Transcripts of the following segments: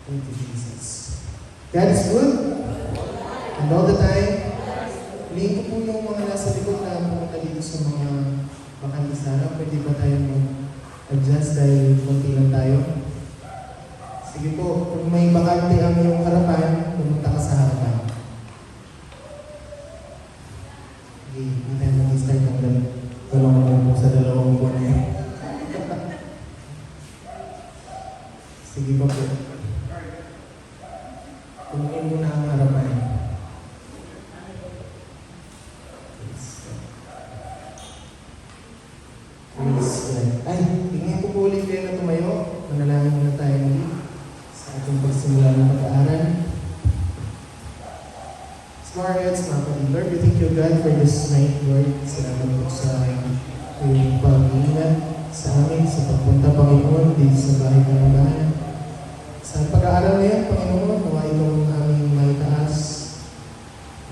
Thank you, Jesus. God is good. And all the time. Hilihin ko po yung mga nasa likod na pumunta dito sa mga bakandisara. Pwede ba tayo mag-adjust dahil konti lang tayo? Sige po, kung may bakante ang iyong harapan, pumunta ka sa harapan. Okay, hindi tayo mag-start ng dalawang po sa dalawang buwan na yan. Sige pa po. Kunin mo na ang harapan. Praise God. Ay, tingin ko po ulit kayo na tumayo. Manalangin muna tayo muli sa ating pagsimula ng pag-aaral. Smart heads, mga kapatid. Lord, we thank you, God, for this night, Lord. Salamat po sa iyong pag-iingat sa amin, sa pagpunta, Panginoon, dito sa bahay ng Panginoon. Sa pag-aaral na yan, Panginoon, nawa ikaw ang aming maitaas.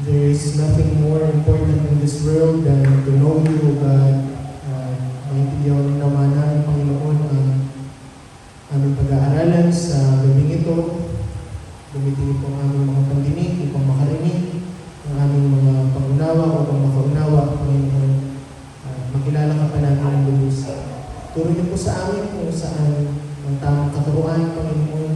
There is nothing more important in this world than to know you, God. Maintindihan naman namin, Panginoon, ang aming pag-aaralan sa gabing ito. Gamitin po ang aming mga pandinig upang makarinig, ang aming mga pangunawa upang makaunawa, Panginoon. Makilala ka pa namin ang lubos. Turo niyo po sa amin kung saan ang tamang katuruan, Panginoon.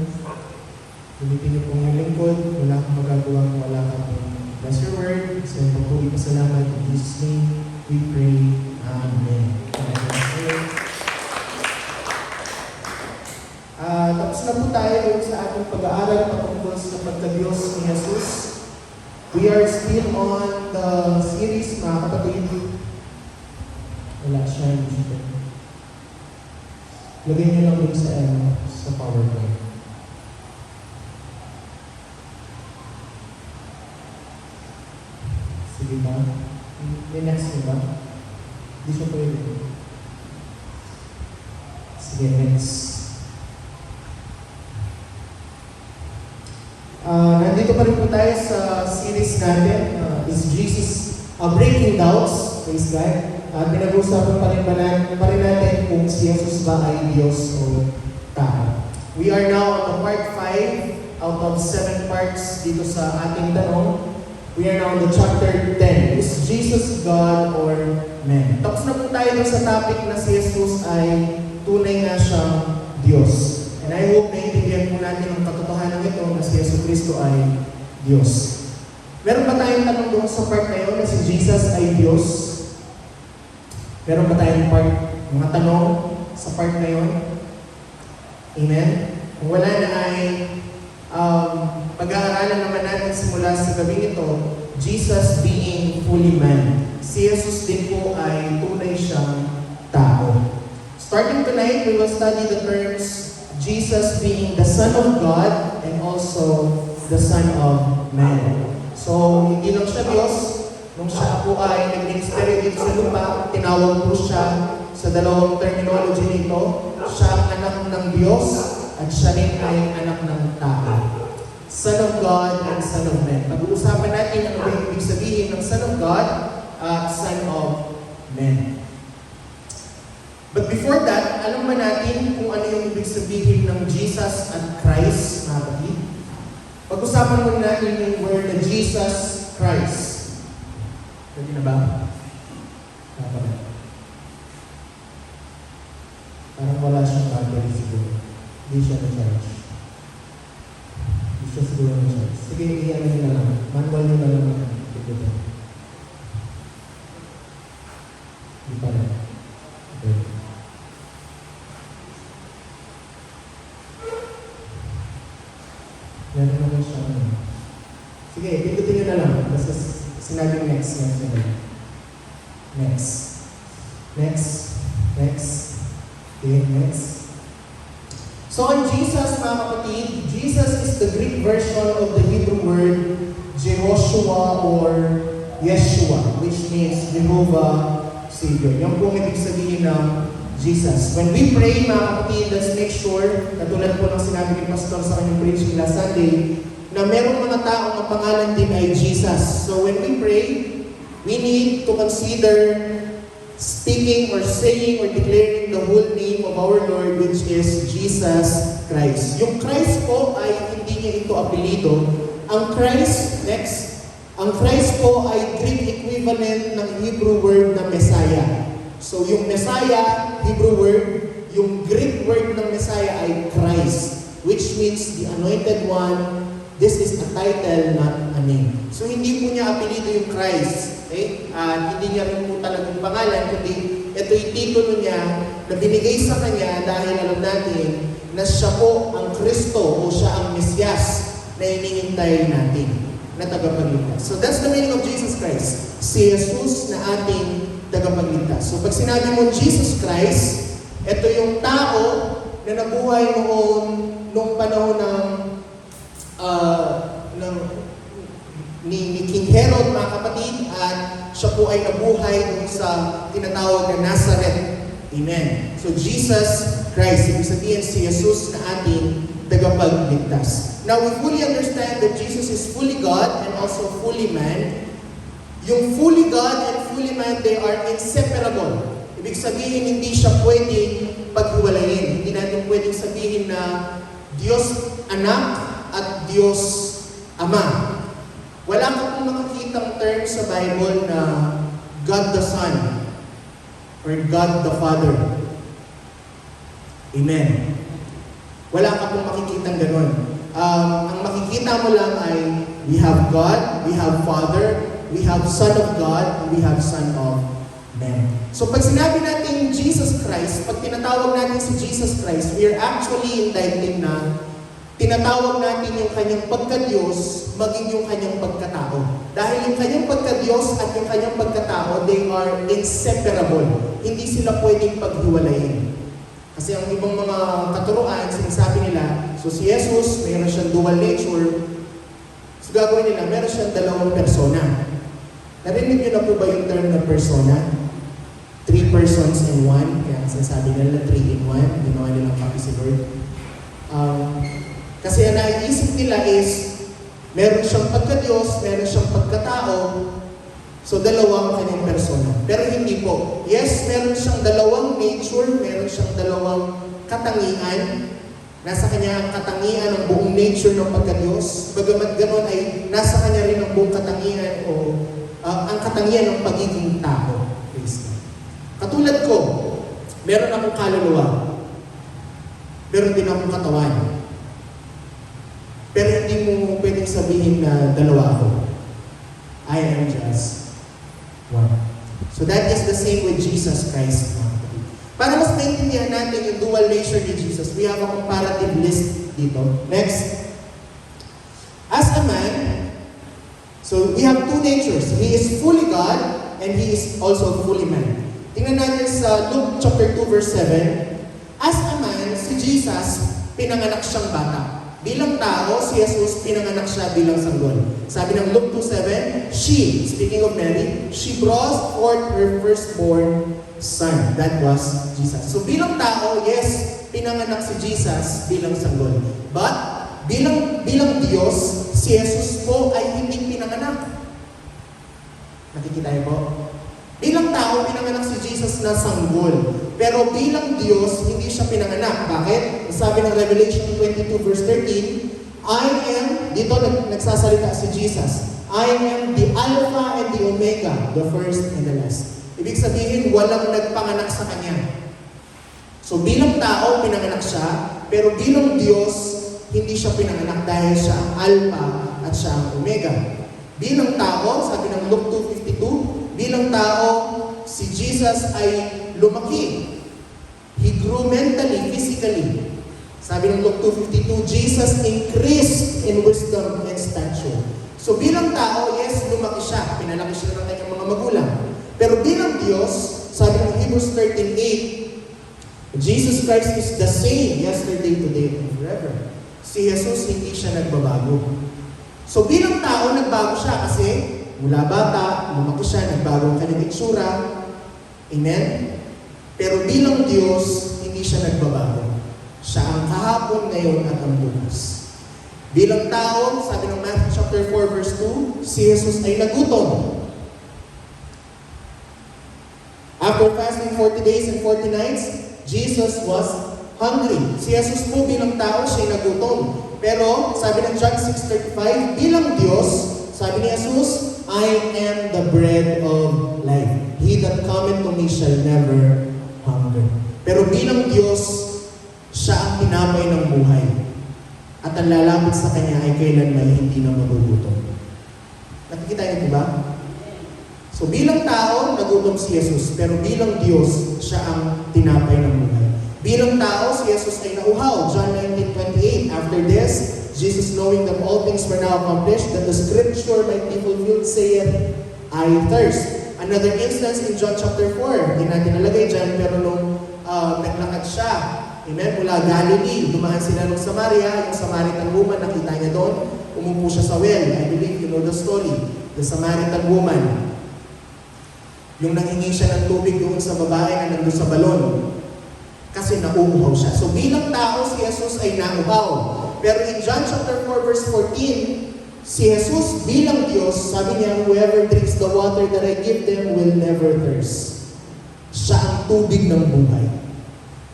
Gamitin niyo po yung lingkod. Wala kang magagawa kung wala ka po. Bless your word. Sa iyo po ipasalamat. In Jesus' name, we pray. Amen. Tapos na po tayo sa ating pag-aaral patungkol sa pagka-Diyos ni Jesus. We are still on the series, mga kapatid. Wala siya. Lagay niyo lang din sa PowerPoint. Sige ba? May next ba? Hindi siya pwede. Sige, next. Nandito pa rin po tayo sa series natin, is Jesus Breaking Doubts, praise God. Pinag-uusapan pa rin natin kung si Jesus ba ay Diyos o tao. We are now on the part 5 out of 7 parts dito sa ating tanong. We are now on the chapter 10. Is Jesus God or man? Tapos na po tayo sa topic na si Jesus ay tunay nga siyang Diyos. And I hope naiintindihan po natin ang katotohanan ito na si Yesu Cristo ay Diyos. Meron ba tayong tanong doon sa part na yun na si Jesus ay Diyos? Meron ba tayong mga tanong sa part na yun? Amen? Kung wala na ay pag-aaralan naman natin simula sa gabing ito, Jesus being fully man. Si Jesus din po ay tunay siyang tao. Starting tonight, we will study the terms Jesus being the Son of God and also the Son of Man. So, hindi lang siya Diyos. Nung siya po ay nag-ministeryo dito sa lupa, tinawag po siya sa dalawang terminology nito. Siya ang anak ng Diyos at siya rin ay anak ng tao. Son of God and Son of Man. Pag-uusapan natin ano yung ibig sabihin ng Son of God at Son of Man. But before that, alam ba natin kung ano yung ibig sabihin ng Jesus at Christ, mga kapatid? Pag-usapan muna natin yung word na Jesus Christ. Pwede na ba? Parang wala siyang battery siguro. Hindi siya na-charge. Hindi siya siguro na-charge. Sige, iyan nyo na lang. Manual nyo na lang naman. Hindi pa rin. Okay. Meron naman siya. Sige, pindutin nyo na lang. Basta sinabing next. Okay, next. So on Jesus, mga kapatid, Jesus is the Greek version of the Hebrew word Jehoshua or Yeshua, which means Jehovah Savior. Yan po ang ibig sabihin ng Jesus. When we pray, mga kapatid, let's make sure, katulad po ng sinabi ni Pastor sa kanyang preaching last Sunday, na merong mga taong ang pangalan din ay Jesus. So when we pray, we need to consider speaking or saying or declaring the whole name of our Lord, which is Jesus Christ. Yung Christ po ay apelido. Ang Christ, next, ang Christ po ay Greek equivalent ng Hebrew word na Messiah. So yung Messiah, Hebrew word, yung Greek word ng Messiah ay Christ, which means the anointed one. This is a title, not a name. So hindi po niya apelido yung Christ. Okay? Hindi niya rin po talagang pangalan, kundi ito yung titulo niya na binigay sa kanya dahil alam natin na siya po ang Kristo o siya ang Mesyas na inihintay natin na tagapagligtas. So that's the meaning of Jesus Christ. Si Jesus na ating tagapagligtas. So pag sinabi mo Jesus Christ, ito yung tao na nabuhay noong panahon ni King Herod, mga kapatid, at siya po ay nabuhay dun sa tinatawag na Nazareth. Amen. So Jesus Christ, ibig sabihin si Jesus na ating tagapagligtas. Now we fully understand that Jesus is fully God and also fully man. Yung fully God and fully man, they are inseparable. Ibig sabihin, hindi siya pwedeng paghiwalayin. Hindi natin pwedeng sabihin na Diyos Anak at Diyos Ama. Wala ka pong nakikitang term sa Bible na God the Son or God the Father. Amen. Wala ka pong makikitang ganun. Ang makikita mo lang ay we have God, we have Father, we have Son of God, and we have Son of Man. So pag sinabi natin Jesus Christ, pag tinatawag natin si Jesus Christ, we are actually indicting na tinatawag natin yung kanyang pagka-Diyos maging yung kanyang pagkatao. Dahil yung kanyang pagka-Diyos at yung kanyang pagkatao, they are inseparable. Hindi sila pwedeng paghiwalayin. Kasi ang ibang mga katuruan, sinasabi nila, so si Jesus, mayroon siyang dual nature. So gagawin nila, mayroon siyang dalawang persona. Narinig niyo na po ba yung term na persona? 3 persons in 1. Kaya sinasabi nila 3 in 1. Ginawa nilang copy si Lord. Kasi ang naiisip nila is, meron siyang pagka-Diyos, meron siyang pagkatao, so dalawang kanyang persona. Pero hindi po. Yes, meron siyang dalawang nature, meron siyang dalawang katangian. Nasa kanya ang katangian ng buong nature ng pagka-Diyos. Bagamat ganoon ay nasa kanya rin ang buong katangian o ang katangian ng pagiging tao. Katulad ko, meron akong kaluluwa. Meron din akong katawan. Pero hindi mo pwedeng sabihin na dalawa ako. I am just one. So that is the same with Jesus Christ. Para mas maintindihan natin yung dual nature ni Jesus, we have a comparative list dito. Next. As a man, so we have 2 natures. He is fully God and He is also fully man. Tingnan natin sa Luke chapter 2 verse 7. As a man, si Jesus, pinanganak siyang bata. Bilang tao, si Jesus, pinanganak siya bilang sanggol. Sabi ng Luke 2:7, she, speaking of Mary, she brought forth her firstborn son. That was Jesus. So bilang tao, yes, pinanganak si Jesus bilang sanggol. But, bilang Diyos, si Jesus po ay hindi pinanganak. Nakikita niyo po? Bilang tao, pinanganak si Jesus na sanggol. Pero bilang Diyos, hindi siya pinanganak. Bakit? Sabi ng Revelation 22 verse 13, I am, dito nagsasalita si Jesus, I am the Alpha and the Omega, the first and the last. Ibig sabihin, walang nagpanganak sa Kanya. So bilang tao, pinanganak siya, pero bilang Diyos, hindi siya pinanganak dahil siya ang Alpha at siya ang Omega. Bilang tao, sabi ng Luke 2:52, bilang tao, si Jesus ay lumaki. He grew mentally, physically. Sabi ng Luke 2:52, Jesus increased in wisdom and stature. So bilang tao, yes, lumaki siya. Pinalaki siya ng kanyang mga magulang. Pero bilang Diyos, sabi ng Hebrews 13:8, Jesus Christ is the same yesterday, today, and forever. Si Jesus, hindi siya nagbabago. So bilang tao, nagbago siya kasi mula bata, lumaki siya, nagbago ang kanyang itsura. Amen? Pero bilang Diyos, hindi siya nagbabago. Siya ang kahapon, ngayon, at ang bukas. Bilang tao, sabi ng Matthew chapter 4 verse 2, si Jesus ay nagutom. After fasting 40 days and 40 nights, Jesus was hungry. Si Jesus po bilang tao, siya'y nagutom. Pero sabi ng John 6:35, bilang Diyos, sabi ni Jesus, I am the bread of life. He that cometh to me shall never hunger. Pero bilang Diyos, siya ang tinapay ng buhay. At ang lalapit sa Kanya ay kailanman hindi na magugutom. Nakikita niyo po ba? So bilang tao, nagutom si Jesus. Pero bilang Diyos, siya ang tinapay ng buhay. Bilang tao, si Jesus ay nauhaw. John 19:28. After this, Jesus, knowing that all things were now accomplished, that the scripture might be fulfilled, saith, I thirst. Another instance in John chapter 4. Hindi natin nalagay dyan, pero nung naglakad siya, amen, mula Galilee, dumaan sila ng Samaria, yung Samaritan woman, nakita niya doon, umupo siya sa well. I believe you know the story. The Samaritan woman. Yung nanghingi siya ng tubig doon sa babae na nandun sa balon. Kasi nauuhaw siya. So bilang tao, si Jesus ay nauhaw. Pero in John chapter 4 verse 14, si Jesus bilang Diyos, sabi niya, whoever drinks the water that I give them will never thirst. Siya ang tubig ng buhay.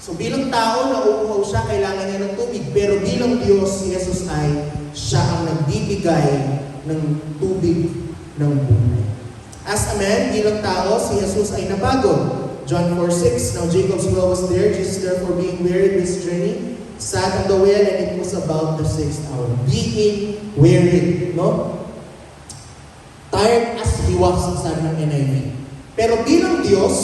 So bilang tao, nauuhaw siya, kailangan niya ng tubig. Pero bilang Diyos, si Jesus ay siya ang nagbibigay ng tubig ng buhay. As a man, bilang tao, si Jesus ay napagod. John 4:6, now Jacob's well was there, Jesus therefore being weary this journey, sat on the well, and it was about the 6th hour. Being weary, no? Tired as he was, sabi ng NIV. Pero bilang Diyos,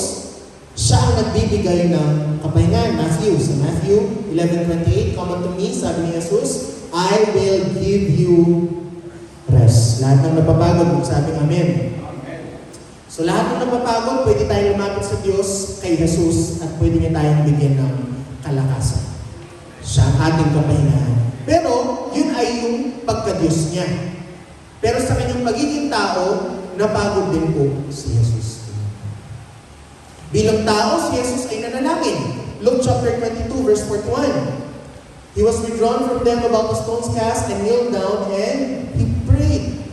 siya ang nagbibigay ng kapahingan. Sa Matthew 11:28, come unto me, sabi ni Jesus, I will give you rest. Lahat ng napapagod, sabi amen. So lahat ng napapagod, pwede tayong lumapit sa Diyos, kay Jesus, at pwede niya tayong bigyan ng kalakasan. Siya ang ating kapahingahan. Pero, yun ay yung pagka-Diyos niya. Pero sa kanyang pagiging tao, napagod din po si Jesus. Bilang tao, si Jesus ay nanalangin. Luke chapter 22, verse 41. He was withdrawn from them about the stone's cast and kneeled down and he prayed.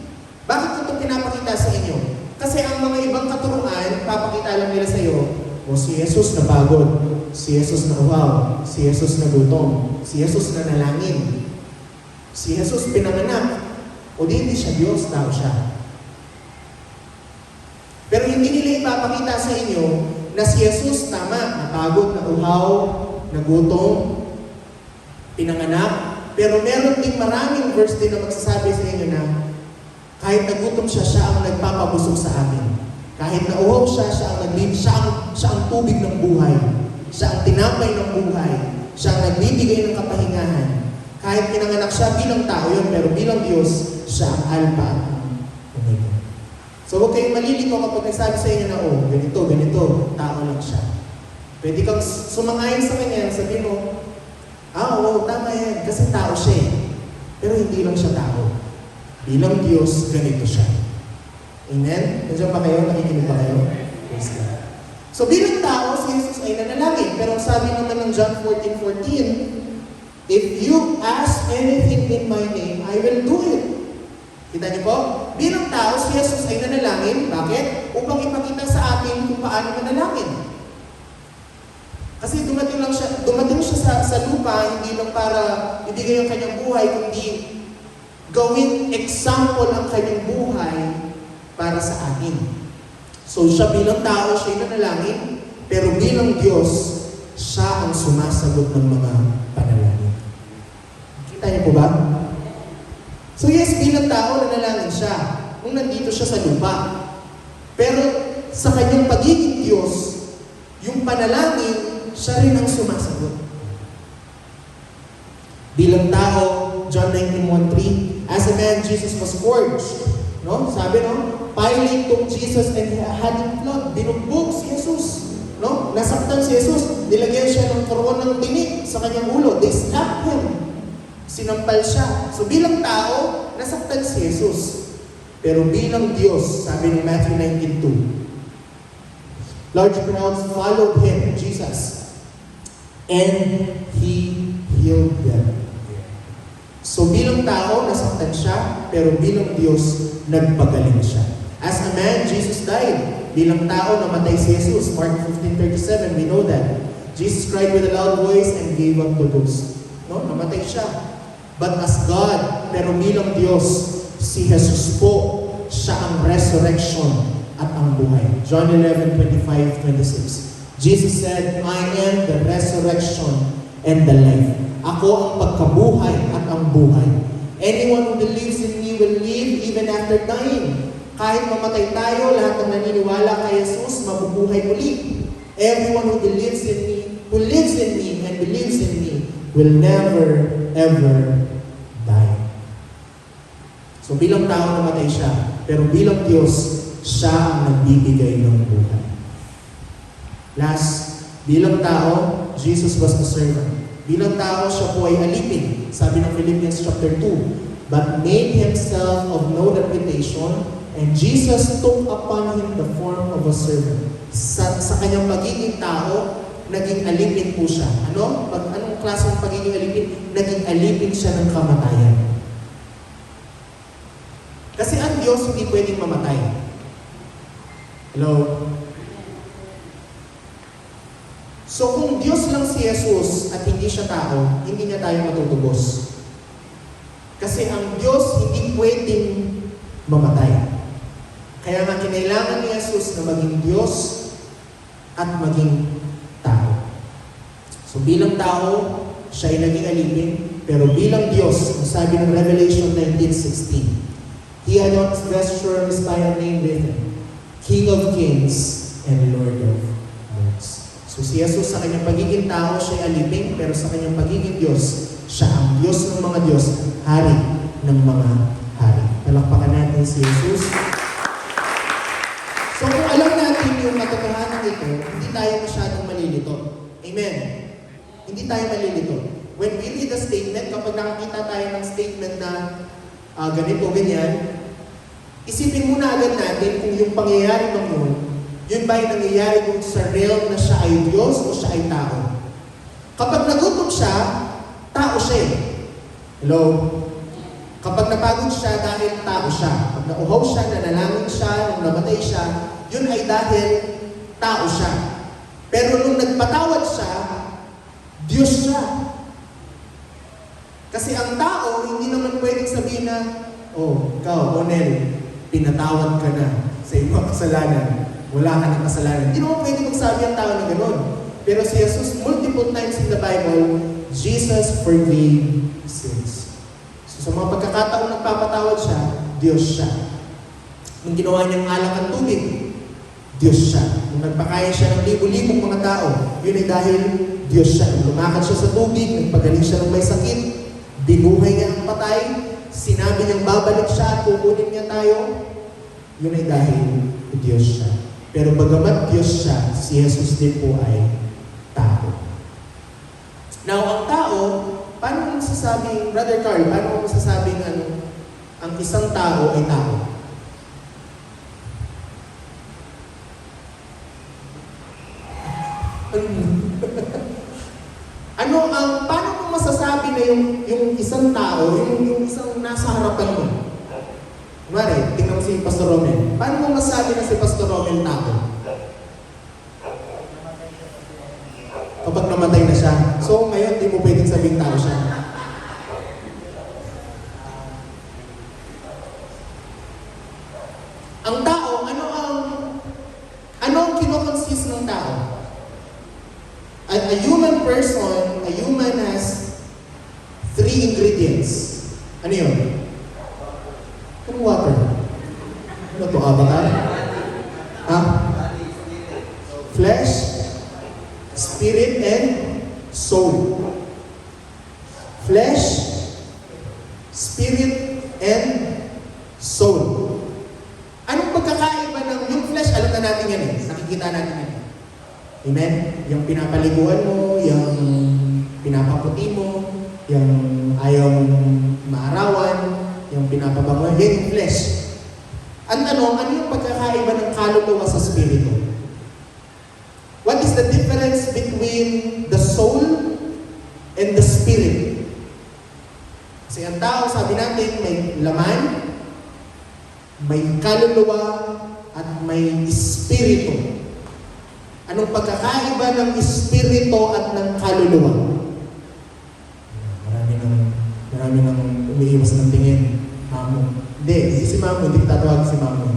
Bakit ko ito pinapakita sa inyo? Kasi ang mga ibang katuruan, papakita lang nila sa iyo, si Jesus napagod, si Jesus nauhaw, si Jesus nagutom, si Jesus nanalangin, si Jesus pinanganak, o hindi siya Diyos, tao siya. Pero hindi nila ipapakita sa inyo na si Jesus tama, napagod, nauhaw, nagutom, pinanganak, pero meron ding maraming verse din na magsasabi sa inyo na kahit nagutom siya, siya ang nagpapabusog sa atin. Kahit nauhaw siya, siya ang tubig ng buhay. Siya ang tinapay ng buhay. Siya ang nagbibigay ng kapahingahan. Kahit pinanganak siya bilang tao yun, pero bilang Diyos, siya ang Alpha at Omega. So huwag kayong malilito kapag nagsabi sa inyo na, ganito, tao lang siya. Pwede kang sumangayon sa kanya, sabihin mo, tama yan, kasi tao siya. Pero hindi lang siya tao. Bilang Diyos, ganito siya. Amen? Nandiyan ba kayo? Nakikinig ba kayo? Praise God. So bilang tao, si Jesus ay nanalangin. Pero sabi naman ng John 14:14, if you ask anything in my name, I will do it. Kita niyo po? Bilang tao, si Jesus ay nanalangin. Bakit? Upang ipakita sa atin kung paano manalangin. Kasi dumating siya sa lupa, hindi lang para ibigay ang kanyang buhay, kundi gawing example ang kanyang buhay para sa atin. So siya bilang tao, siya nanalangin, pero bilang Diyos, siya ang sumasagot ng mga panalangin. Kita niyo po ba? So yes, bilang tao, nanalangin siya nung nandito siya sa lupa. Pero sa kanyang pagiging Diyos, yung panalangin, siya rin ang sumasagot. Bilang tao, John 19:13, as a man, Jesus was scourged. No? Sabi, Pilate took Jesus and had him flogged. Binugbog si Jesus. No? Nasaktan si Jesus. Nilagyan siya ng koron ng tinik sa kanyang ulo. They slapped him. Sinampal siya. So bilang tao, nasaktan si Jesus. Pero bilang Diyos, sabi ng Matthew 19:2, large crowds followed him, Jesus, and he healed them. So bilang tao, nasaktan siya, pero bilang Diyos, nagpagaling siya. As a man, Jesus died. Bilang tao, namatay si Jesus. Mark 15:37, we know that. Jesus cried with a loud voice and gave up the ghost. No, namatay siya. But as God, pero bilang Diyos, si Jesus po, siya ang resurrection at ang buhay. John 11:25-26. Jesus said, I am the resurrection and the life. Ako ang pagkabuhay at ang buhay. Anyone who believes in me will live even after dying. Kahit mamatay tayo, lahat ng naniniwala kay Jesus, mabubuhay muli. Everyone who believes in me, who lives in me and believes in me, will never, ever die. So bilang tao namatay siya, pero bilang Diyos, siya ang nagbibigay ng buhay. Last, bilang tao, Jesus was a servant. Bilang tao, siya po ay alipin. Sabi ng Philippians chapter 2, but made himself of no reputation, and Jesus took upon him the form of a servant. Sa kanyang pagiging tao, naging alipin po siya. Anong klaseng pagiging alipin? Naging alipin siya ng kamatayan. Kasi ang Diyos hindi pwedeng mamatay. Hello? So kung Diyos lang si Jesus at hindi siya tao, hindi niya tayo matutubos. Kasi ang Diyos hindi pwedeng mamatay. Kaya nga kinailangan ni Jesus na maging Diyos at maging tao. So bilang tao, siya ay naging alipin, pero bilang Diyos, ang sabi ng Revelation 19:16, He announced vesture his tire name with him, King of Kings and Lord of Lords. So si Jesus sa kanyang pagiging tao, siya ay alipin, pero sa kanyang pagiging Diyos, siya ang Diyos ng mga Diyos, hari ng mga hari. Palakpakan natin si Jesus. So kung alam natin yung katotohanan ito, hindi tayo masyadong malilito. Amen. Hindi tayo malilito. When we read a statement, kapag nakakita tayo ng statement na ganito, ganyan, isipin muna agad natin kung yung pangyayari ng yun ba ay nangyayari kung sa realm na siya ay Diyos o siya ay tao. Kapag nagutom siya, tao siya eh. Hello? Kapag napagod siya, dahil tao siya. Pag nauhaw siya, nanalangin siya, nung namatay siya, yun ay dahil tao siya. Pero nung nagpatawad siya, Diyos siya. Kasi ang tao, hindi naman pwedeng sabihin na, oh, ikaw, Onel, pinatawad ka na sa iyong kasalanan. Wala ka ng kasalanan. Hindi naman pwede magsabi ang tao na gano'n. Pero si Jesus, multiple times in the Bible, Jesus forgave sins. So sa mga pagkakataon nagpapatawad siya, Diyos siya. Nung ginawa niyang alak ang tubig, Diyos siya. Nung nagpakain siya ng libo-libong mga tao, yun ay dahil Diyos siya. Nung lumakad siya sa tubig, nagpagaling siya ng may sakit, binuhay niya ang patay, sinabi niyang babalik siya at kukunin niya tayo, yun ay dahil Diyos siya. Pero bagamat Diyos siya, si Jesus din po ay tao. Now, ang tao, paano mo masasabing, Brother Carl, paano mo masasabing ang isang tao ay tao? Paano mo masasabi na yung isang tao, yung isang nasa harapan mo? Kumari, tingnan mo si Pastor Romel. Paano mo masabi na si Pastor Romel tao? Kapag namatay na siya. So ngayon, di mo pwedeng sabing tao siya. Ang tao, ano ang kinoconsist ng tao? A human person, a human has 3 ingredients. Ano yun? Anong water? Ano ito? Avatar? Flesh, spirit, and soul. Flesh, spirit, and soul. Anong pagkakaiba ng yung flesh? Alam na natin yan eh. Nakikita natin yan. Amen? Yung pinapaliguan mo, yung pinapaputi mo, yung ayaw maarawan, yung pinapabangon, yan yung flesh. Ang tanong, ano yung pagkakaiba ng kaluluwa sa spirito? What is the difference between the soul and the spirit? Kasi ang tao, sabi natin, may laman, may kaluluwa, at may espiritu. Anong pagkakaiba ng espiritu at ng kaluluwa? Marami nang umiiwas ng tingin. Mamo. Hindi si Mamo, hindi kita tawag si Mamo.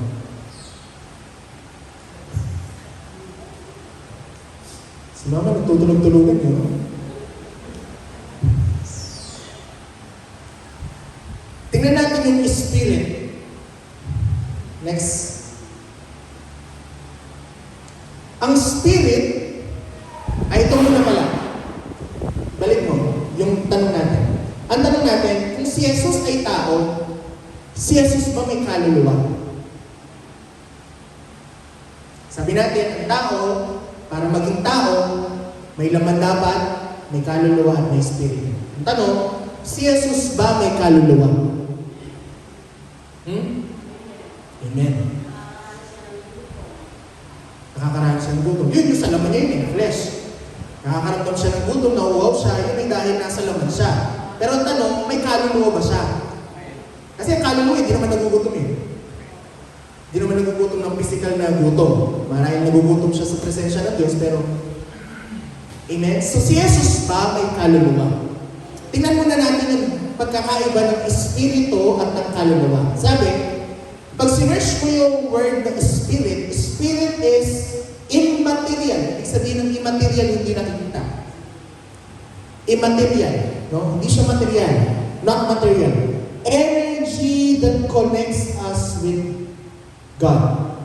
Si Mama nagtutulog-tulugan yun. Tingnan natin yung spirit. Next. Ang spirit, ay ito muna pala. Balik mo, yung tanong natin. Ang tanong natin, kung si Jesus ay tao, si Jesus ba may kaluluwa? Sabi natin, ang tao, para maging tao, may laman dapat, may kaluluwa at may spirit. Ang tanong, si Jesus ba may kaluluwa? Amen. Nakakaramdam siya ng gutom. Yun yung sa laman niya yun, flesh. Nakakaramdam siya ng gutom, nauuhaw siya, yun ay dahil nasa laman siya. Pero ang tanong, may kaluluwa ba siya? Kasi ang kaluluwa, hindi naman nagugutom eh. Hindi naman nagugutom ng physical na gutom. Maraming nagugutom siya sa presensya ng Diyos, pero amen? So si Jesus ba may kaluluwa? Tingnan muna natin yung pagkakaiba ng espiritu at ng kaluluwa. Sabi, pag sinerge mo yung word na spirit, spirit is immaterial. Ibig sabihin ng immaterial, hindi nakikita. Immaterial. No? Hindi siya material. Not material. Energy that connects us with God.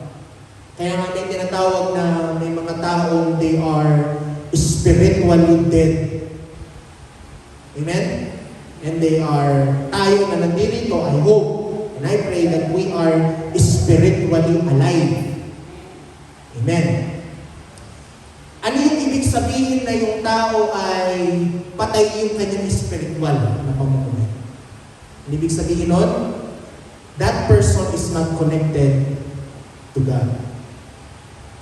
Kaya nga may tinatawag na may mga taong they are spiritually dead. Amen? And they are, tayo na nandito, I hope, and I pray that we are spiritually alive. Amen. Ano yung ibig sabihin na yung tao ay patay yung kanyang spiritual na pamumuhay? Ang ibig sabihin nun, that person is not connected to God.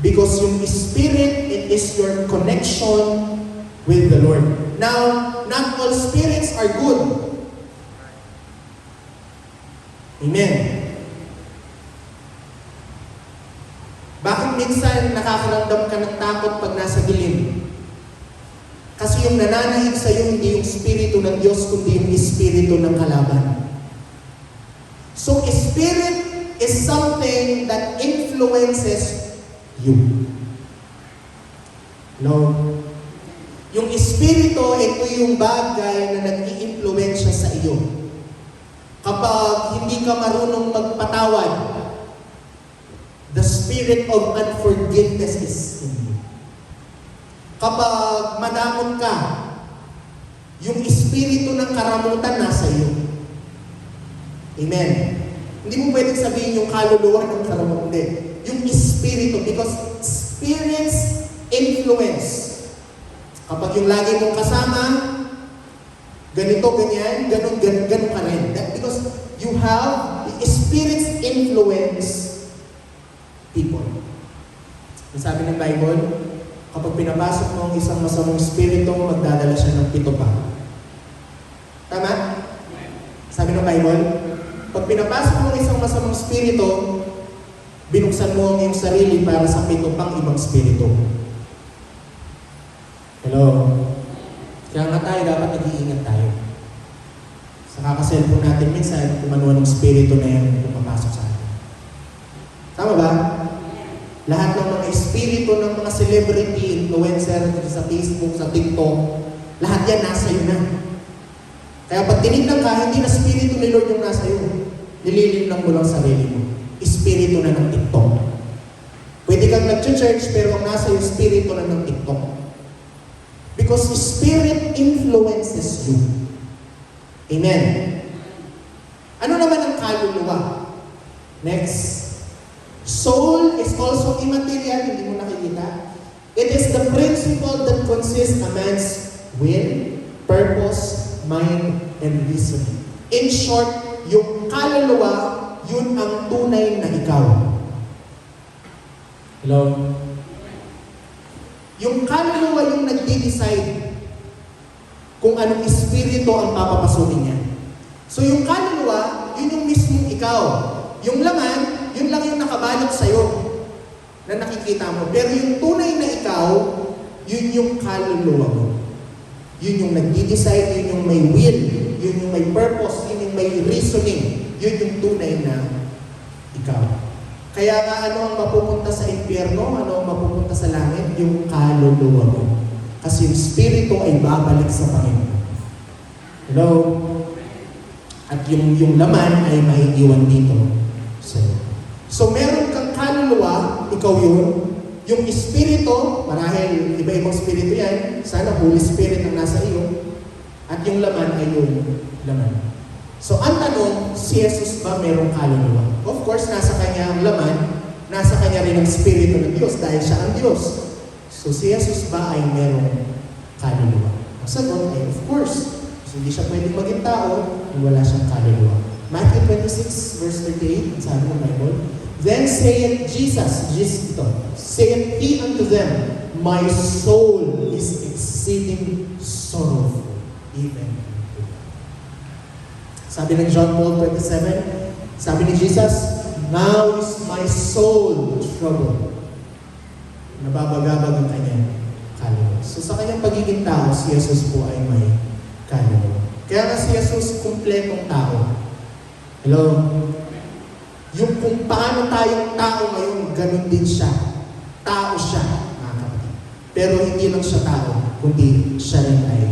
Because yung spirit, it is your connection with the Lord. Now, not all spirits are good. Amen. Bakit minsan nakakaramdam ka ng takot pag nasa dilim? Kasi yung nananahig sa iyo hindi yung espiritu ng Diyos, kundi yung espiritu ng kalaban. So, spirit is something that influences you. No? Yung espiritu, ito yung bagay na nag-i-influensya sa iyo. Kapag hindi ka marunong magpatawad, the spirit of unforgiveness is in you. Kapag madamot ka, yung espiritu ng karamutan nasa iyo. Amen. Hindi mo pwedeng sabihin yung kaluluwa ng karamutan. Hindi. Yung espiritu, because spirits influence. Kapag yung lagi mong kasama, ganito, ganyan, ganun ka rin. That because you have, the spirits influence people. Ang sabi ng Bible, kapag pinapasok mo ang isang masamang spirito, magdadala siya ng 7 pa. Tama? Sabi ng Bible, pag pinapasok mo ang isang masamang spirito, binuksan mo ang iyong sarili para sa 7 pang ibang spirito. Hello? Kaya nga tayo, dapat nag-iingat tayo. Sa kakaselfon natin minsan, kung ano ng spirito na yan pumapasok sa atin. Tama ba? Lahat ng mga espiritu ng mga celebrity, influencer, sa Facebook, sa TikTok, lahat yan nasa iyo na. Kaya pag tinignan ka, hindi na spiritu ni Lord yung nasa iyo. Nililim lang mo lang sarili mo. Espiritu na ng TikTok. Pwede kang nag-church, pero ang nasa iyo, espiritu na ng TikTok. Because spirit influences you. Amen. Ano naman ang kaluluwa? Next. Soul is also immaterial, hindi mo nakikita. It is the principle that consists a man's will, purpose, mind, and reasoning. In short, yung kaluluwa, yun ang tunay na ikaw. Hello? Yung kaluluwa yung nagde-decide kung anong espiritu ang papapasukin niya. So yung kaluluwa, yun yung mismong ikaw. Yung laman, yun lang yung nakabalot sa'yo. na nakikita mo. Pero yung tunay na ikaw, yun yung kaluluwa mo. Yun yung nagdi-decide, yun yung may will, yun yung may purpose, yun yung may reasoning. Yun yung tunay na ikaw. Kaya nga ano ang mapupunta sa impyerno, ano ang mapupunta sa langit? Yung kaluluwa mo. Kasi yung spirito ay babalik sa Panginoon. Hello? At yung laman ay maiiwan dito sa'yo. So meron kang kaluluwa, ikaw yun. Yung espiritu, marahil iba-ibang espiritu yan, sana Holy Spirit ang nasa iyo. At yung laman ay yung laman. So ang tanong, si Jesus ba merong kaluluwa? Of course, nasa kanya ang laman, nasa kanya rin ang espiritu ng Diyos dahil siya ang Diyos. So si Jesus ba ay merong kaluluwa? Ang sagot ay of course. So hindi siya pwedeng maging tao kung wala siyang kaluluwa. Matthew 26 verse 38, sabi ng Bible, Then saith Jesus ito, saith he unto them, My soul is exceeding sorrowful, even unto death. Sabi ng John Paul 27, sabi ni Jesus, Now is my soul troubled. Nababagabag ang kanyang kaluluwa. So sa kanyang pagiging tao, si Jesus po ay may kaluluwa. Kaya nga si Jesus, kumpletong tao. Hello? Yung kung paano tayong tao ngayon, ganun din siya. Tao siya, mga kapatid. Pero hindi lang siya tao, kundi siya rin ay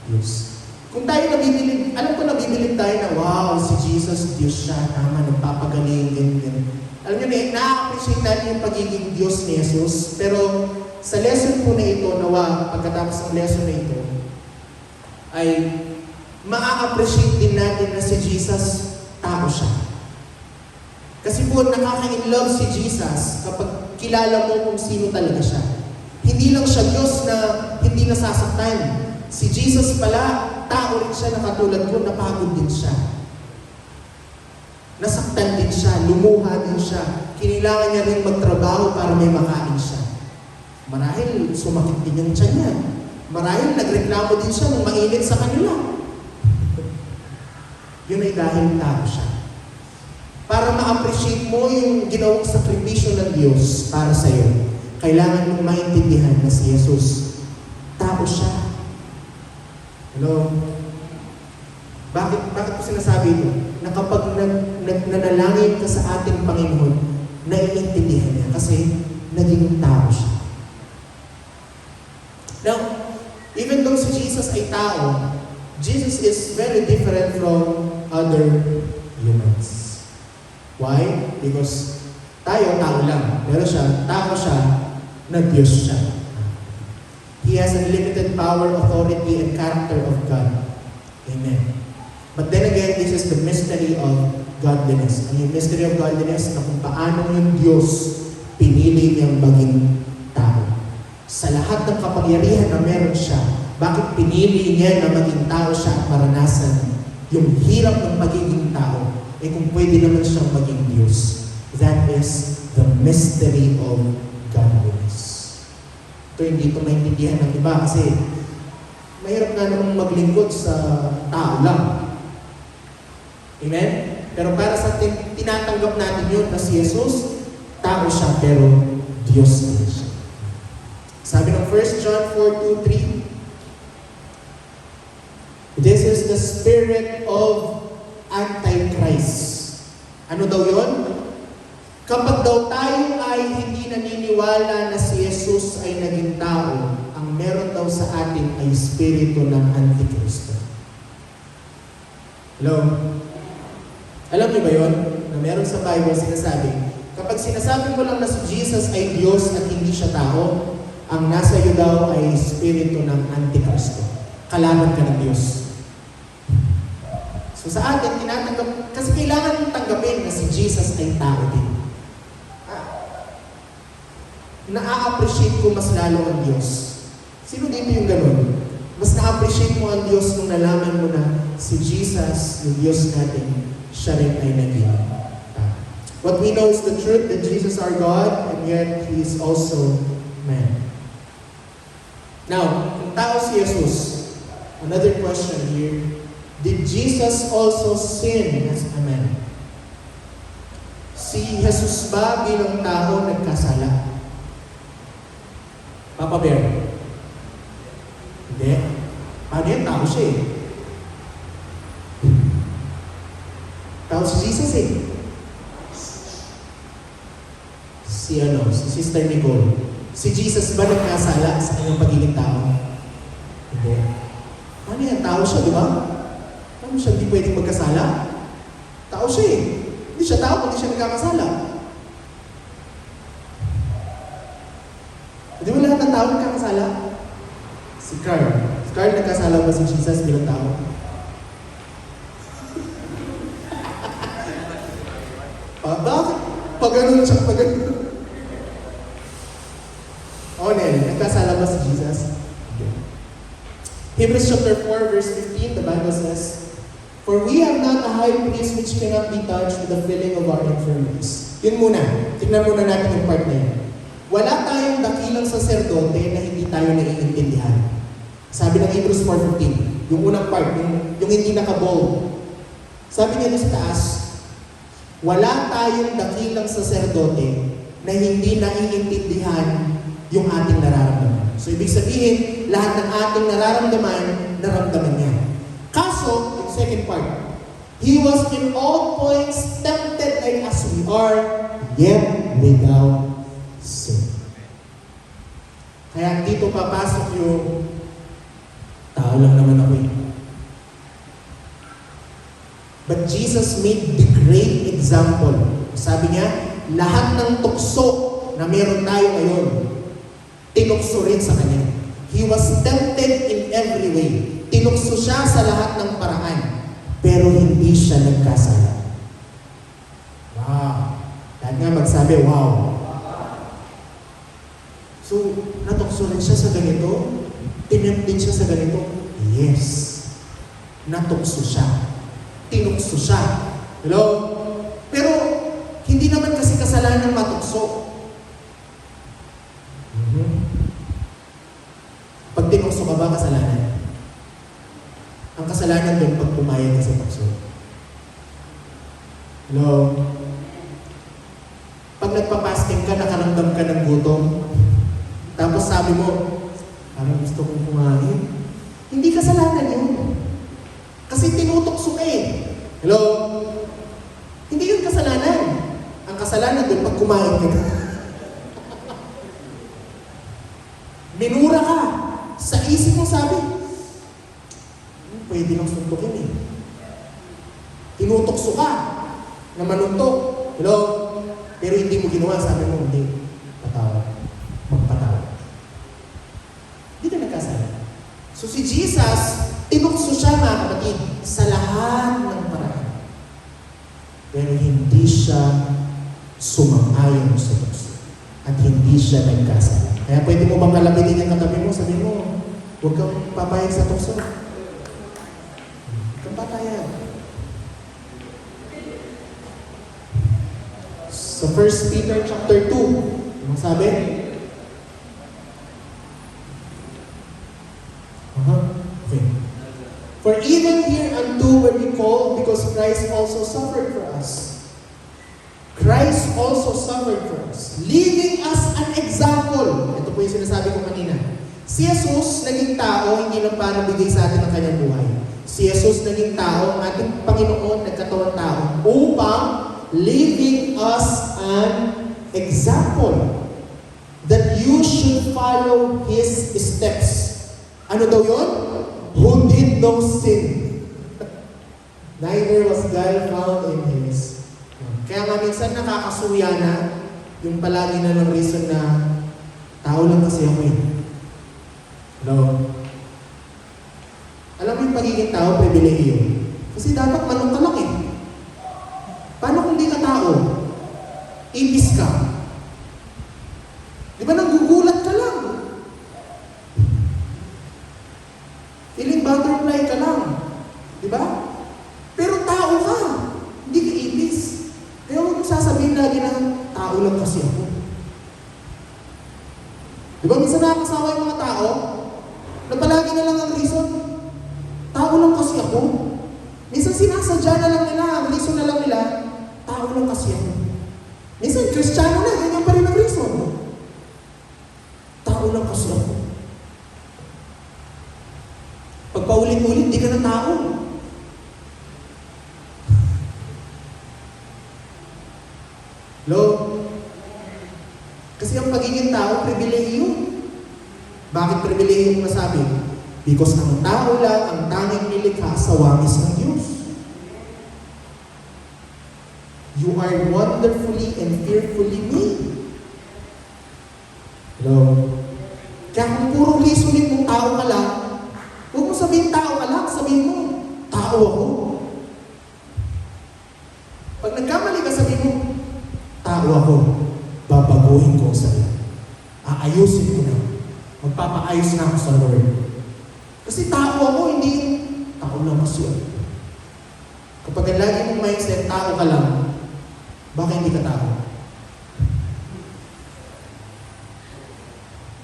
Diyos. Kung tayo nabibilib, alam ko nabibilib tayo na, wow, si Jesus, Diyos siya, tama, nagpapagaling, ganyan. Alam nyo, na-appreciate natin yung pagiging Diyos ni Jesus. Pero sa lesson po na ito, nawa, pagkatapos ng lesson na ito, ay ma-appreciate din natin na si Jesus, tao siya. Kasi po, nakaka-inlove si Jesus kapag kilala mo kung sino talaga siya. Hindi lang siya Diyos na hindi nasasaktan. Si Jesus pala, tao rin siya na katulad ko, napagod din siya. Nasaktan din siya, lumuha din siya. Kailangan niya rin magtrabaho para may makain siya. Marahil sumakit din yung tiyan niya. Marahil nagreklamo din siya nung mainit sa kanila. Yun ay dahil tao siya. Para ma-appreciate mo yung ginawang sakripisyo ng Diyos para sa iyo, kailangan mong maintindihan na si Jesus, tao siya. Hello? Bakit ko sinasabi ito? Na kapag nanalangin ka sa ating Panginoon, naiintindihan niya kasi naging tao siya. Now, even though si Jesus ay tao, Jesus is very different from other humans. Why? Because tayo, tao lang. Pero siya, tao siya, na Diyos siya. He has unlimited power, authority, and character of God. Amen. But then again, this is the mystery of godliness. Ang yung mystery of godliness na kung paano yung Diyos pinili niyang maging tao. Sa lahat ng kapangyarihan na meron siya, bakit pinili niya na maging tao siya at maranasan yung hirap ng pagiging tao? Eh kung pwede naman siyang maging Diyos. That is the mystery of godliness. Ito hindi ito maintindihan ng iba kasi mahirap nga namang maglingkod sa tao lang. Amen? Pero para sa tinatanggap natin yun na si Jesus, tao siya pero Diyos na siya. Sabi ng 1 John 4:2-3, This is the spirit of Antichrist. Ano daw yon? Kapag daw tayo ay hindi naniniwala na si Jesus ay naging tao, ang meron daw sa atin ay espiritu ng Antikristo. Hello? Alam niyo ba yon? Na meron sa Bible sinasabi, kapag sinasabi mo lang na si Jesus ay Diyos at hindi siya tao, ang nasa iyo daw ay espiritu ng Antikristo. Kalaban ka ng Diyos. So sa atin, tinatanggap, kasi kailangan mong tanggapin na si Jesus ay tao din. Na-appreciate ko mas lalo ang Diyos. Sino dito yung ganun? Mas na-appreciate mo ang Diyos nung nalaman mo na si Jesus, yung Diyos natin, siya rin ay naging tao. What we know is the truth that Jesus are God, and yet He is also man. Now, kung tao si Jesus, another question here, did Jesus also sin as a man? Si Si Jesus ba bilang tao nagkasala? Papa Bear? Hindi. Paano yan? Tao siya eh. Tao si Jesus eh. Si Sister Nicole. Si Jesus ba nagkasala sa kanyang pagiging tao? Hindi. Paano yan? Tao siya, di ba? Paano siya hindi pwedeng magkasala? Tao siya eh. Hindi siya tao, kundi siya nagkakasala. Di ba lahat ng tao nagkakasala? Si Carl. Si Carl nagkasala ba si Jesus bilang tao? Bakit? Pag ganun siya, pag ganun. Nel, nagkasala ba si Jesus? Okay. Hebrews chapter 4, verse 15, the Bible says, "For we have not a high priest which cannot be touched with the feeling of our infirmities." Yun muna. Tingnan muna natin yung part na yun. Wala tayong dakilang saserdote na hindi tayo naiintindihan. Sabi ng Hebrews 4:15, yung unang part, yung hindi nakabold. Sabi niya doon sa taas, wala tayong dakilang saserdote na hindi naiintindihan yung ating nararamdaman. So, ibig sabihin, lahat ng ating nararamdaman, naramdaman niya. Kaso, yung second part, He was in all points tempted like as we are, yet without sin. Kaya dito papasok yung tao lang naman ako eh. But Jesus made the great example. Sabi niya, lahat ng tukso na meron tayo ngayon, tinukso rin sa Kanya. He was tempted in every way. Tinukso siya sa lahat ng paraan. Pero hindi siya nagkasala. Wow! Lahat nga magsabi, wow! So, natukso rin siya sa ganito? Tinempt din siya sa ganito? Yes! Natukso siya. Tinukso siya. Hello? Pero, hindi naman kasi kasalanan matukso. Pag tinukso ka ba, kasalanan? Ang kasalanan doon pag pumayag ka sa tukso. Hello? Pag nagpapasting ka, nakaramdam ka ng gutom, tapos sabi mo, parang gusto kong kumain. Hindi kasalanan yun. Kasi tinutukso ka eh. Hello? Hindi yun kasalanan. Ang kasalanan doon pag kumain ka. Minura ka. Sa isip mo sabi, pwede lang suntukin eh. Tinutukso ka na manuntok. Hello? Pero hindi mo ginawa, sabi mo, hindi. Patawad. Magpatawad. Hindi ka nagkasala. So si Jesus, tinukso siya mga kapatid sa lahat ng paraan. Pero hindi siya sumang-ayon sa tukso. At hindi siya nagkasala. Kaya pwede mo bang kalabitin yung katabi mo, sabi mo, huwag kang papayag sa tukso. Huwag kang papayag. Sa 1 Peter chapter 2, anong sabi? Okay. For even hereunto were we called, because Christ also suffered for us. Christ also suffered for us, leaving us an example. Ito po yung sinasabi ko kanina. Si Jesus naging tao, hindi lang para bigay sa atin ang kanyang buhay. Si Jesus naging tao, ang ating Panginoon nagkatawang tao, upang leaving us an example that you should follow His steps. Ano daw yun? Who did no sin. Neither was guile found in His. Kaya nga minsan nakakasuya na yung palagi na ng reason na tao lang kasi ako eh. Hello? Alam mo yung pagiging tao, pribilehiyo. Kasi dapat manong ka lang eh. Paano kung di ka tao? Ibis ka. Di ba nanggugulat ka lang? Feeling butterfly ka lang. Di ba? Pero tao ka. Hindi ka ibis. Kaya huwag sasabihin lagi na tao lang kasi ako. Di ba minsan nakakasawa yung mga tao na palagi na lang ang reason, tao lang kasi ako. Minsan sinasadya na lang nila, ang reason na lang nila, tao lang kasi ako. Minsan, Kristiyano na, ganyan pa rin ang reason. Tao lang kasi ako. Pag paulit-ulit, di ka na tao. Hello? Kasi ang pagiging tao, pribilehiyo. Bakit pribilehiyo yung masabi? Because ang tao lang ang tanging nilikha sa wangis ng Diyos. You are wonderfully and fearfully made. Hello? Kaya kung puro reasonin mong tao ka lang, huwag mo sabihin tao ka lang, sabihin mo, tao ako. Pag nagkamali ka, sabihin mo, tao ako, babaguhin ko sa iyo. Aayusin ko na. Magpapaayos na ako sa Lord. Kasi tao ako, hindi tao lang kasi ako. Kapag ang lagi mong mindset, tao ka lang, baka hindi ka tao.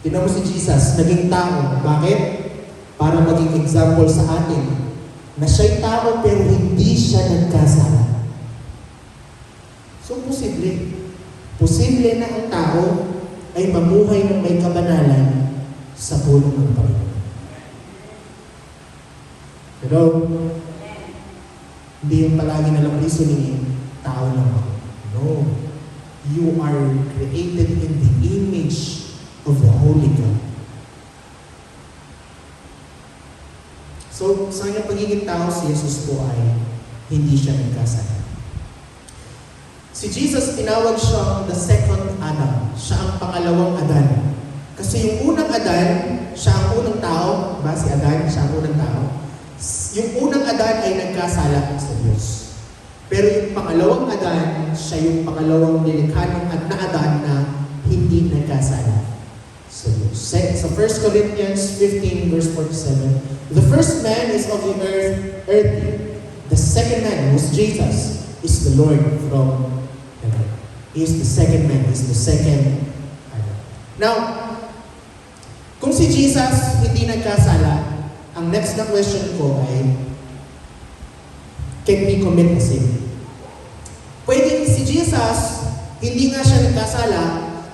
Tignan mo si Jesus, naging tao. Bakit? Para maging example sa atin na siya'y tao pero hindi siya nagkasala. So, posible. Posible na ang tao ay mamuhay ng may kabanalan sa pulong ng Panginoon. Pero, hindi yung palagi na lang reasoning, tao lang ako. No. You are created in the image of the Holy God. So, sa kanyang pagiging tao, si Jesus po ay hindi siya nagkasala. Si Jesus, tinawag siyang the second Adam. Siya ang pangalawang Adan. Kasi yung unang Adan, siya ang unang tao. Diba? Si Adan, siya ang unang tao. Yung unang Adan ay nagkasala sa Diyos. Pero yung pangalawang Adan, siya yung pangalawang nilikha ng Adan na hindi nagkasala sa Diyos. Sa 1 Corinthians 15 verse 47, the first man is of the earthly. The second man, who is Jesus, is the Lord from heaven. He is the second man, he is the second Adam. Now, kung si Jesus hindi nagkasala, ang next na question ko ay, can we commit a sin? Pwede si Jesus, hindi nga siya nagkasala,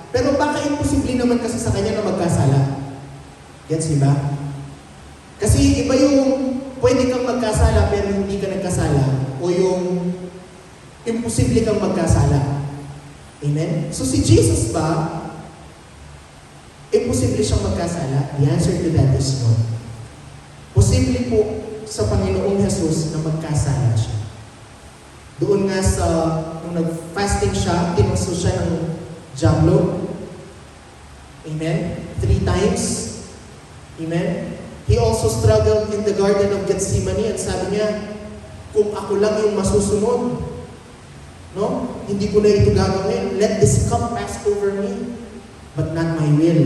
pero baka imposible naman kasi sa kanya na magkasala. Gets niyo ba? Kasi iba yung pwede kang magkasala pero hindi ka nagkasala, o yung imposible kang magkasala. Amen? So si Jesus ba, imposible siyang magkasala? The answer to that is no. Posible po sa Panginoong Jesus na magkasala siya. Doon nga sa, nung nag-fasting siya, tinuso siya ng jablo. Amen? 3 times. Amen? He also struggled in the Garden of Gethsemane at sabi niya, kung ako lang yung masusunod, no? Hindi ko na ito gagawin. Let this cup pass over me. But not my will.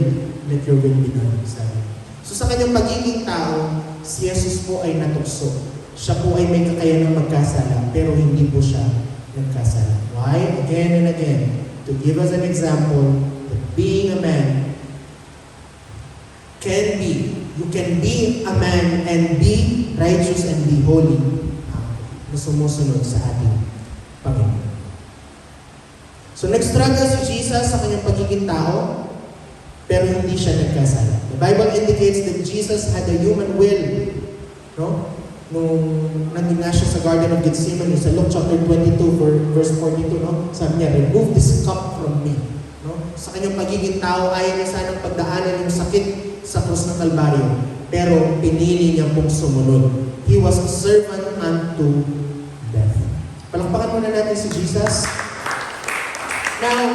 Let your will be done. Sabi. So sa kanyang pagiging tao, si Jesus po ay natukso. Siya po ay may kakayanang magkasala, pero hindi po siya nagkasala. Why? Again and again, to give us an example that being a man can be, you can be a man and be righteous and be holy na sumusunod sa ating Panginoon. So nag-struggle si Jesus sa kanyang pagiging tao, pero hindi siya nagkasala. The Bible indicates that Jesus had a human will. No? Nung nandun nga siya sa Garden of Gethsemane, sa Luke chapter 22, verse 42, no? Sabi niya, remove this cup from me. No? Sa kanyang pagiging tao, ayaw niya sanang pagdaanan yung sakit sa krus ng Kalbaryo. Pero pinili niya pong sumunod. He was a servant unto death. Palakpakan muna natin si Jesus. Now,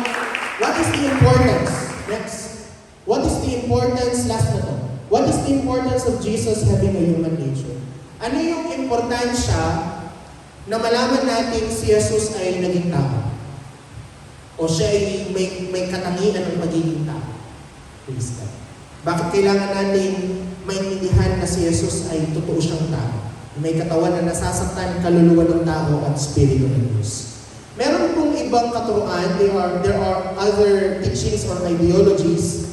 what is the importance? Next. What is the importance? Last na to. What is the importance of Jesus having a human nature? Ano yung importansya na malaman natin si Jesus ay naging tao? O siya ay may katangian ng magiging tao? Praise God. Bakit kailangan natin maintindihan na si Jesus ay totoo siyang tao? May katawan na nasasaktan, kaluluwa ng tao at spirito ng Diyos. Meron pong ibang katuruan, there are other teachings or ideologies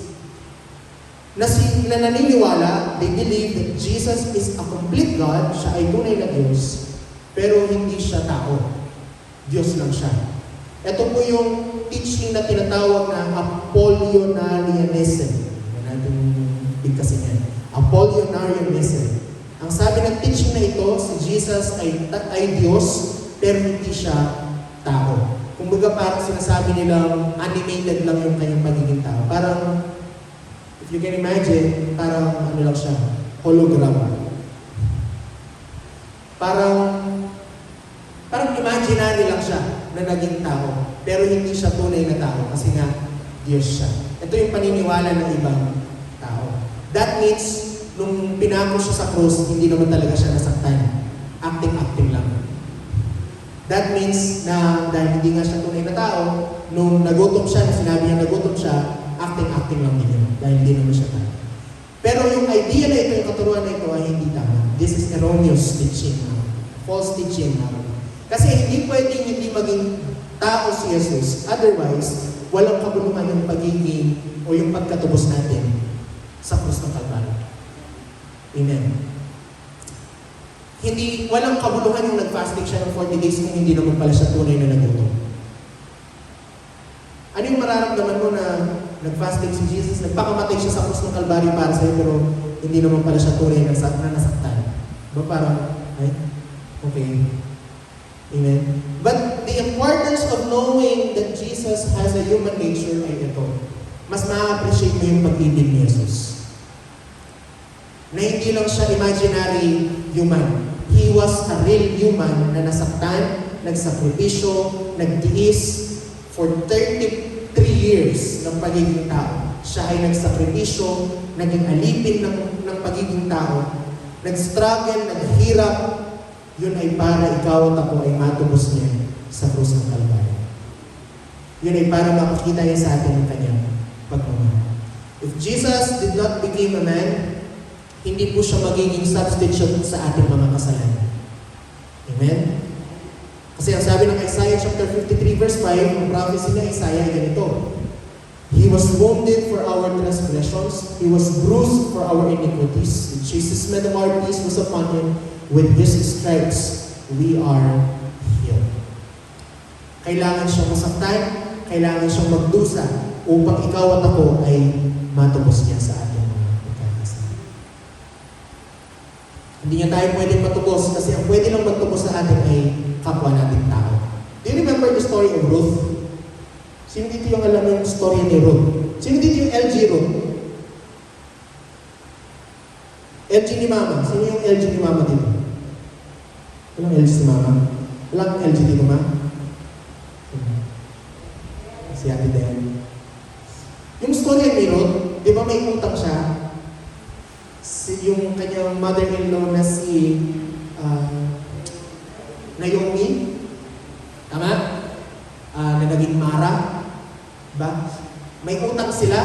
na naniniwala, they believe that Jesus is a complete God, siya ay tunay na Diyos, pero hindi siya tao. Diyos lang siya. Ito po yung teaching na tinatawag na Apollinarianism. Yan natin bigkasin yan. Apollinarianism. Ang sabi ng teaching na ito, si Jesus ay Diyos, pero hindi siya tao. Kumbaga parang sinasabi nilang animated lang yung kanyang pagiging tao. Parang, if you can imagine, parang ano lang siya, hologram. Parang imaginary lang siya na naging tao. Pero hindi siya tunay na tao kasi nga Diyos siya. Ito yung paniniwala ng ibang tao. That means, nung pinako siya sa krus, hindi naman talaga siya nasaktan. Acting lang. That means na dahil hindi nga siya tunay na tao, nung nagutom siya, na sinabi niya nagutom siya, acting lang din yun. Dahil hindi naman siya tao. Pero yung idea na ito, yung katuruan na ito ay hindi tama. This is erroneous teaching. False teaching. Kasi hindi pwedeng hindi maging tao si Jesus. Otherwise, walang kabuluhan yung pagiging o yung pagkatubos natin sa krus ng Kalbaryo. Amen. Walang kabuluhan yung nag-fasting siya ng 40 days kung hindi naman pala siya tunay na nagutom. Ano yung mararamdaman mo na nag-fasting si Jesus, nagpakamatay siya sa krus ng Kalbaryo para sa'yo, pero hindi naman pala siya tunay na nasaktan? Diba parang, okay. Amen. But the importance of knowing that Jesus has a human nature ay ito. Mas ma-appreciate mo yung pag-ibig ni Jesus. Na hindi lang siya imaginary human. He was a real human na nasaktan, nagsakripisyo, nagtiis for 33 years ng pagiging tao. Siya ay nagsakripisyo, naging alipin ng pagiging tao, nag-struggle, naghirap. Yun ay para ikaw at ako ay matubos niya sa krus ng Kalbaryo. Yun ay para makakita niya sa atin ang kanyang pagmamahal. If Jesus did not become a man, hindi po siya magiging substitute sa ating mga kasalanan. Amen? Kasi ang sabi ng Isaiah chapter 53 verse 5, ang prophecy ng Isaiah ay ganito. He was wounded for our transgressions, He was bruised for our iniquities. The chastisement of our peace was upon Him. With His stripes, we are healed. Kailangan siyang masaktan, kailangan siyang magdusa upang ikaw at ako ay matubos niya sa ating mga pagkakasala. Hindi niya tayo pwedeng matubos kasi ang pwede lang magtubos sa atin ay kapwa nating tao. Do you remember the story of Ruth? Sino dito yung alam yung story ni Ruth? Sino dito yung LG Ruth? LG ni Mama. Sino yung LG ni Mama dito? Walang LG si Mama? Walang LG dito, Ma? Si Ate Dayan. Yung story ni Ruth, di ba may utang siya? Yung kanyang mother-in-law na si Naomi, tama? Na naging Mara, ba? May utang sila,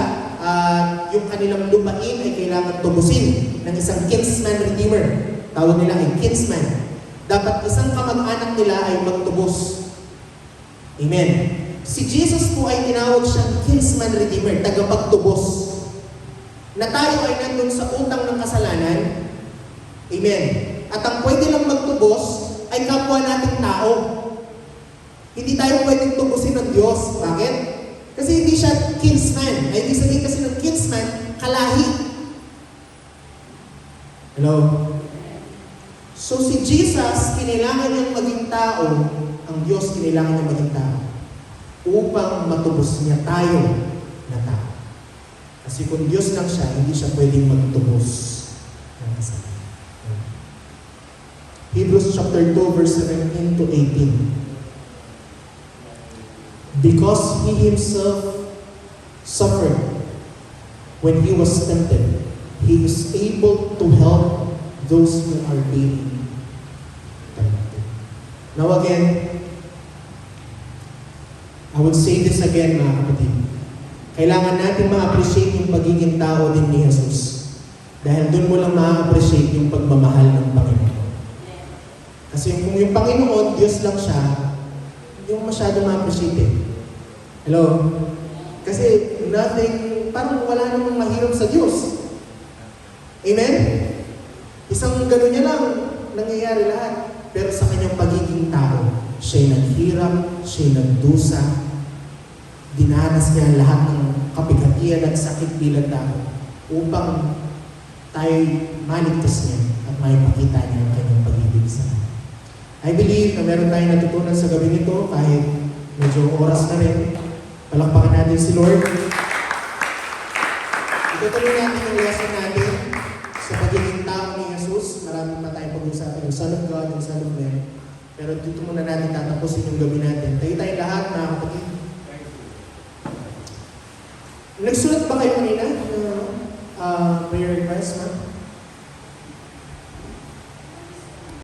yung kanilang lupain ay kailangan tubusin ng isang kinsman redeemer. Tawag nila ay kinsman. Dapat isang kamag-anak nila ay magtubos. Amen. Si Jesus po ay tinawag siyang kinsman redeemer, tagapagtubos. Na tayo ay nandun sa utang ng kasalanan. Amen. At ang pwede lang magtubos ay kapwa nating tao. Hindi tayo pwedeng tubusin ng Diyos. Bakit? Kasi hindi siya kinsman. Ay, ibig sabihin kasi ng kinsman, kalahi. Hello? So si Jesus, kinailangan niyang maging tao, ang Diyos kinailangan niyang maging tao, upang matubos niya tayo na tao. Kasi kung Diyos lang siya, hindi siya pwedeng magtubos ng kasalanan. Hebrews chapter 2, verse 17 to 18. Because He Himself suffered when He was tempted, He is able to help those who are being tempted. Now again, I would say this again, mga kapatid. Kailangan natin ma-appreciate yung pagiging tao din ni Jesus. Dahil doon mo lang ma-appreciate yung pagmamahal ng Panginoon. Kasi kung yung Panginoon, Diyos lang siya, hindi mo masyado ma-appreciate eh. Hello? Kasi nothing, parang wala namang mahirap sa Diyos. Amen? Isang gano'n niya lang, nangyayari lahat. Pero sa kanyang pagiging tao, siya'y naghirap, siya'y nagdusa, dinanas niya ang lahat ng kapigatian at sakit bilang tao upang tayo maligtas niya at maipakita niya ang kanyang pag-ibig sa atin. I believe na meron tayong natutunan sa gabi nito kahit medyo oras na rin. Palakpakan natin si Lord. Itutuloy natin ang lesson natin sa pagiging tao ni Jesus. Marami pa tayong pag-usapan yung Son of God, yung Son of Man. Pero dito muna natin tatapusin yung gabi natin. Tayo tayong lahat, mga kapatid. Nagsulat ba kayo kanina? Prayer request, ma'am?